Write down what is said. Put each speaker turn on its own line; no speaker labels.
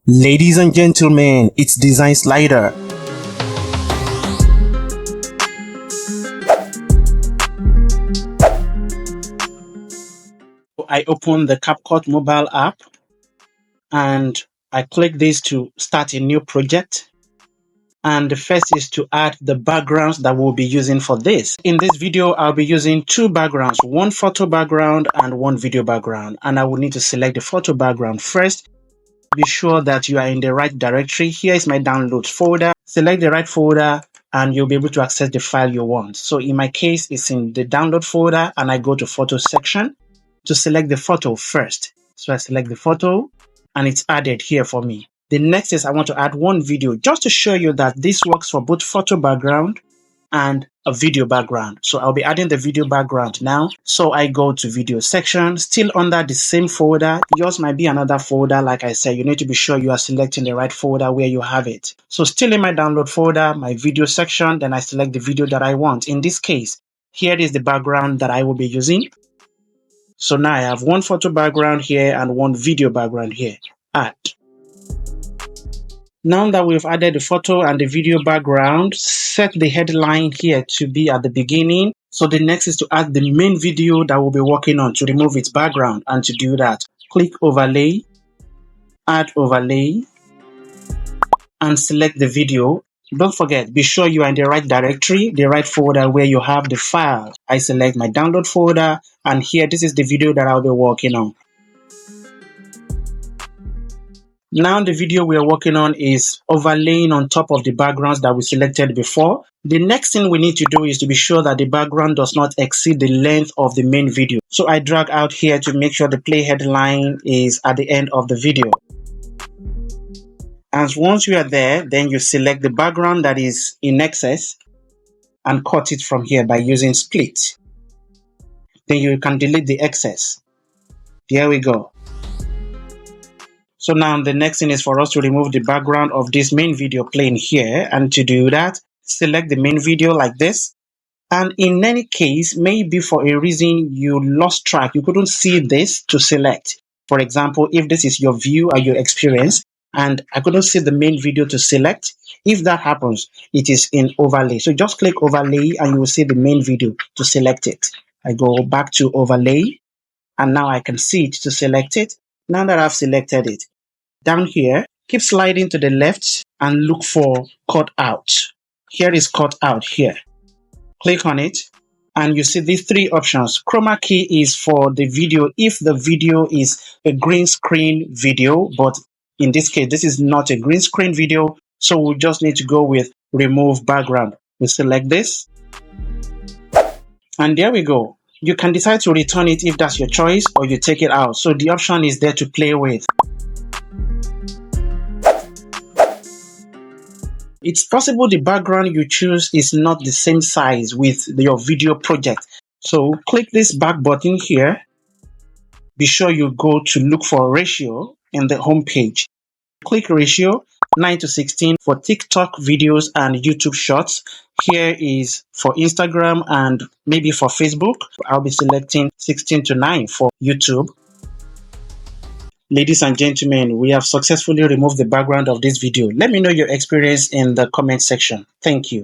Ladies and gentlemen, it's Design Slider. I open the CapCut Mobile app and I click this to start a new project. And the first is to add the backgrounds that we'll be using for this. In this video, I'll be using two backgrounds, one photo background and one video background. And I will need to select the photo background first. Be sure that you are in the right directory. Here is my downloads folder. Select the right folder and you'll be able to access the file you want. So in my case, it's in the download folder and I go to photo section to select the photo first. So I select the photo and it's added here for me. The next is I want to add one video just to show you that this works for both photo background and a video background. So I'll be adding the video background now. So I go to video section, still under the same folder. Yours might be another folder. Like I said, you need to be sure you are selecting the right folder where you have it. So still in my download folder, my video section, then I select the video that I want. In this case, here is the background that I will be using. So now I have one photo background here and one video background here. Add. Now that we've added the photo and the video background, set the headline here to be at the beginning. So the next is to add the main video that we'll be working on to remove its background. And to do that, click overlay, add overlay, and select the video. Don't forget, be sure you are in the right directory, the right folder where you have the file. I select my download folder, and here, this is the video that I'll be working on. Now the video we are working on is overlaying on top of the backgrounds that we selected before. The next thing we need to do is to be sure that the background does not exceed the length of the main video. So I drag out here to make sure the play headline is at the end of the video. And once you are there, then you select the background that is in excess and cut it from here by using split. Then you can delete the excess. There we go. So now the next thing is for us to remove the background of this main video playing here. And to do that, select the main video like this. And in any case, maybe for a reason you lost track, you couldn't see this to select. For example, if this is your view or your experience, and I couldn't see the main video to select, if that happens, it is in overlay. So just click overlay and you will see the main video to select it. I go back to overlay and now I can see it to select it. Now that I've selected it, down here, keep sliding to the left and look for cut out. Here is cut out here. Click on it and you see these three options. Chroma key is for the video if the video is a green screen video, but in this case, this is not a green screen video, so we just need to go with remove background. We select this and there we go. You can decide to return it if that's your choice or you take it out. So the option is there to play with. It's possible the background you choose is not the same size with your video project. So click this back button here. Be sure you go to look for ratio in the home page. Click ratio 9:16 for TikTok videos and YouTube shorts. Here is for Instagram and maybe for Facebook. I'll be selecting 16:9 for YouTube. Ladies and gentlemen, we have successfully removed the background of this video. Let me know your experience in the comment section. Thank you.